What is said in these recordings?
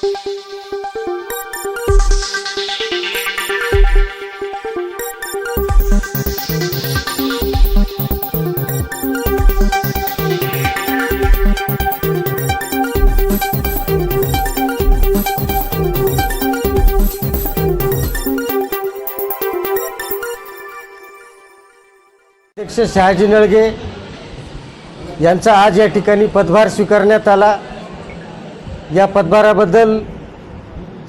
अध्यक्ष शहाजी नळगे यांचा आज या ठिकाणी पदभार स्वीकारण्यात आला। या पदभाराबद्दल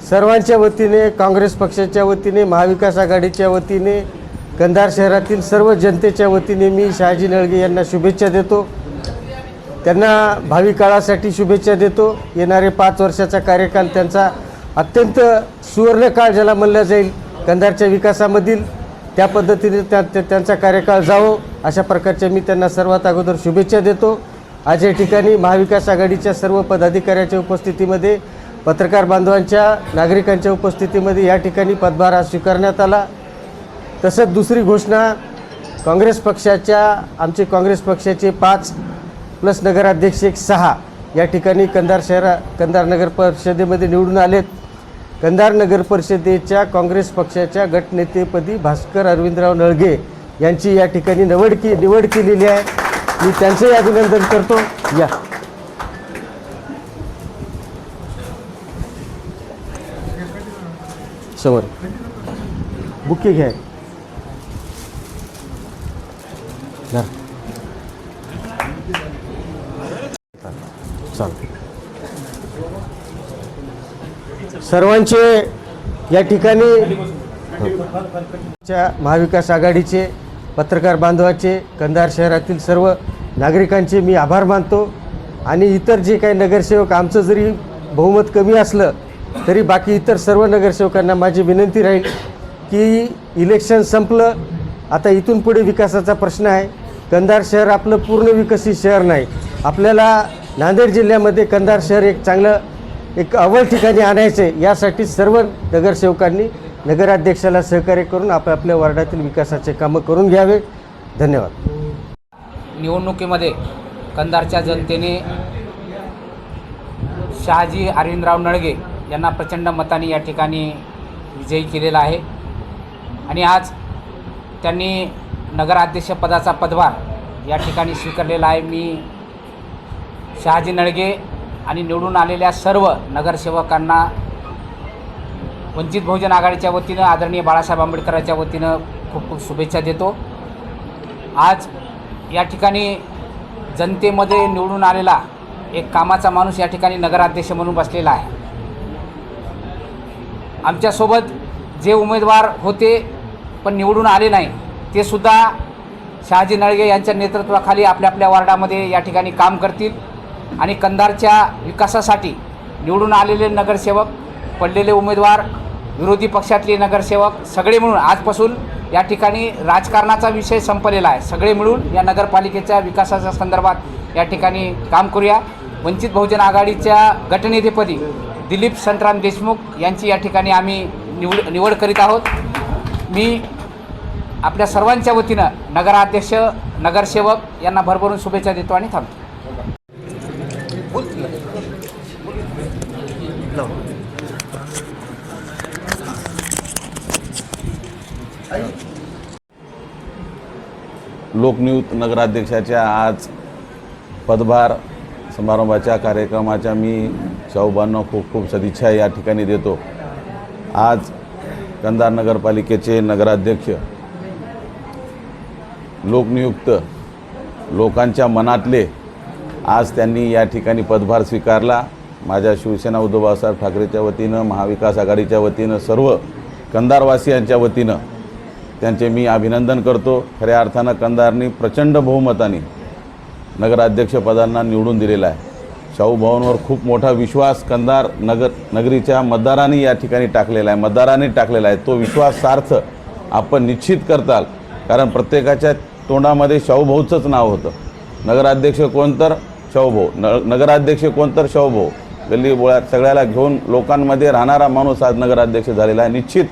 सर्वांच्या वतीने, काँग्रेस पक्षाच्या वतीने, महाविकास आघाडीच्या वतीने, कंधार शहरातील सर्व जनतेच्या वतीने मी शहाजी नळगे यांना शुभेच्छा देतो। त्यांना भावी काळासाठी शुभेच्छा देतो। येणारे 5 वर्षाचा कार्यकाल त्यांचा अत्यंत सुवर्णकाळ ज्याला म्हणलं जाईल कंधारच्या विकासामधील, त्या पद्धतीने त्यांचा कार्यकाळ जावो अशा प्रकारच्या मी त्यांना सर्वात अगोदर शुभेच्छा देतो। आज या ठिकाणी महाविकास आघाडीच्या सर्व पदाधिकाऱ्यांच्या उपस्थितीमध्ये, पत्रकार बांधवांच्या, नागरिकांच्या उपस्थितीमध्ये या ठिकाणी पदभार आज स्वीकारण्यात आला। तसंच दुसरी घोषणा, आमचे काँग्रेस पक्षाचे 5 प्लस नगराध्यक्ष 6 या ठिकाणी कंधार नगर परिषदेमध्ये निवडून आलेत। कंधार नगर परिषदेच्या काँग्रेस पक्षाच्या गटनेतेपदी भास्कर अरविंदराव नळगे यांची या ठिकाणी निवड केलेली आहे। मी त्यांचेही अभिनंदन करतो। या समोर बुके घ्या। चाल सर्वांचे या ठिकाणी महाविकास आघाडीचे, पत्रकार बांधवाचे, कंधार शहरातील सर्व नागरिकांचे मी आभार मानतो। आणि इतर जे काही नगरसेवक, आमचं जरी बहुमत कमी असलं तरी बाकी इतर सर्व नगरसेवकांना माझी विनंती राहील की इलेक्शन संपलं, आता इथून पुढे विकासाचा प्रश्न आहे। कंधार शहर आपलं पूर्ण विकसित शहर नाही। आपल्याला नांदेड जिल्ह्यामध्ये कंधार शहर एक अव्वल ठिकाणी आणायचे आहे। यासाठी सर्व नगरसेवकांनी नगराध्यक्षाला सहकार्य करून आपापल्या वार्डातील विकासाचे कामं करून घ्यावे। धन्यवाद। निवडणुकीमध्ये कंधारच्या जनतेने शहाजी अरविंदराव नळगे यांना प्रचंड मताने या ठिकाणी विजयी केलेला आहे। आणि आज त्यांनी नगराध्यक्षपदाचा पदभार या ठिकाणी स्वीकारलेला आहे। मी शहाजी नळगे आणि निवडून आलेल्या सर्व नगरसेवकांना वंचित बहुजन आघाडीच्या वतीनं, आदरणीय बाळासाहेब आंबेडकरांच्या वतीनं खूप खूप शुभेच्छा देतो। आज या ठिकाणी जनतेमध्ये निवडून आलेला एक कामाचा माणूस या ठिकाणी नगराध्यक्ष म्हणून बसलेला आहे। आमच्यासोबत जे उमेदवार होते पण निवडून आले नाही, ते सुद्धा शहाजी नळगे यांच्या नेतृत्वाखाली आपल्या वार्डामध्ये या ठिकाणी काम करतील। आणि कंधारच्या विकासासाठी निवडून आलेले नगरसेवक, पडलेले उमेदवार, विरोधी पक्षातले नगरसेवक सगळे मिळून आजपासून या ठिकाणी राजकारणाचा विषय संपलेला आहे। सगळे मिळून या नगरपालिकेच्या विकासाच्या संदर्भात या ठिकाणी काम करूया। वंचित बहुजन आघाडीच्या गटनेतेपदी दिलीप संतराम देशमुख यांची या ठिकाणी आम्ही निवड करीत आहोत। मी आपल्या सर्वांच्या वतीनं नगराध्यक्ष, नगरसेवक यांना भरभरून शुभेच्छा देतो आणि थांबतो। लोकनियुक्त नगराध्यक्षाच्या आज पदभार समारंभाच्या कार्यक्रमाच्या मी शाहूबांना खूप खूप सदिच्छा या ठिकाणी देतो। आज कंधार नगरपालिकेचे नगराध्यक्ष, लोकनियुक्त, लोकांच्या मनातले, आज त्यांनी या ठिकाणी पदभार स्वीकारला। माझ्या शिवसेना उद्धव बाळासाहेब ठाकरेच्या वतीनं, महाविकास आघाडीच्या वतीनं, सर्व कंधारवासियांच्या वतीनं त्यांचे मी अभिनंदन करतो। खऱ्या अर्थानं कंधारनी प्रचंड बहुमताने नगराध्यक्षपदांना निवडून दिलेला आहे। शाहू भवनवर खूप मोठा विश्वास कंधार नगरीच्या मतदारांनी या ठिकाणी टाकलेला आहे। तो विश्वास सार्थ आपण निश्चित करताल, कारण प्रत्येकाच्या तोंडामध्ये शाहू भाऊचंच नाव होतं। नगराध्यक्ष कोण तर शाहू भाऊ, नगराध्यक्ष कोण तर शाहू भाऊ, गल्ली बोळ्यात सगळ्याला घेऊन लोकांमध्ये राहणारा माणूस आज नगराध्यक्ष झालेला आहे। निश्चित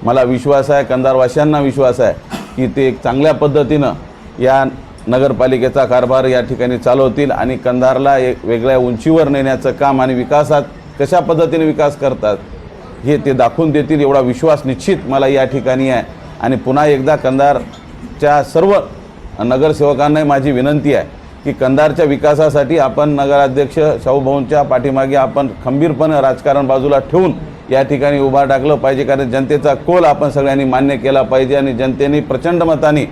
मला विश्वास आहे, कंधारवासियांना विश्वास आहे की ते एक चांगल्या पद्धतीनं या नगरपालिकेचा कारभार या ठिकाणी चालवतील आणि कंधारला एक वेगळ्या उंचीवर नेण्याचं काम आणि विकासात कशा पद्धतीने विकास करतात हे ते दाखवून देतील एवढा विश्वास निश्चित मला या ठिकाणी आहे. आणि पुन्हा एकदा कंधारच्या सर्व नगरसेवकांना माझी विनंती आहे की कंधारच्या विकासासाठी आपण नगराध्यक्ष शाहूभाऊंच्या पाठीमागे आपण खंबीरपणे राजकारण बाजूला ठेवून या ठिकाणी उभा टाकलं पाहिजे. कारण जनतेचा कौल आपण सगळ्यांनी मान्य केला पाहिजे आणि जनतेने प्रचंड मताने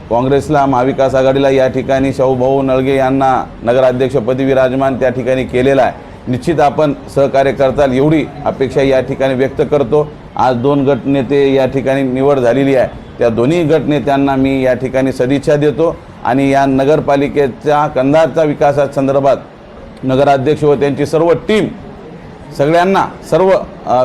काँग्रेसला, महाविकास आघाडीला या ठिकाणी शाहूभाऊ नळगे यांना नगराध्यक्षपदी विराजमान त्या ठिकाणी केलेला आहे. निश्चित आपण सहकार्य करताल एवढी अपेक्षा या ठिकाणी व्यक्त करतो. आज 2 गटनेते या ठिकाणी निवड झालेली आहे. त्या दोन्ही गटनेत्यांना मी या ठिकाणी सदिच्छा देतो आणि या नगरपालिकेच्या कंधारच्या विकासासंदर्भात नगराध्यक्ष व त्यांची सर्व टीम सगळ्यांना सर्व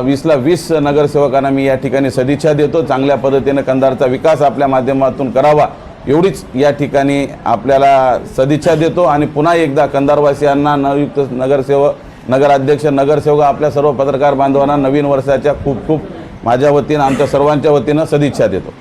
20ला 20 नगरसेवकांना मी या ठिकाणी सदिच्छा देतो. चांगल्या पद्धतीने कंधारचा विकास आपल्या माध्यमातून करावा एवढीच या ठिकाणी आपल्याला सदिच्छा देतो. आणि पुन्हा एकदा कंधारवासियांना नवयुक्त नगरसेवक, नगराध्यक्ष, नगरसेवक आपल्या सर्व पत्रकार बांधवांना नवीन वर्षाच्या खूप खूप माझ्या वतीनं, आमच्या सर्वांच्या वतीनं सदिच्छा देतो.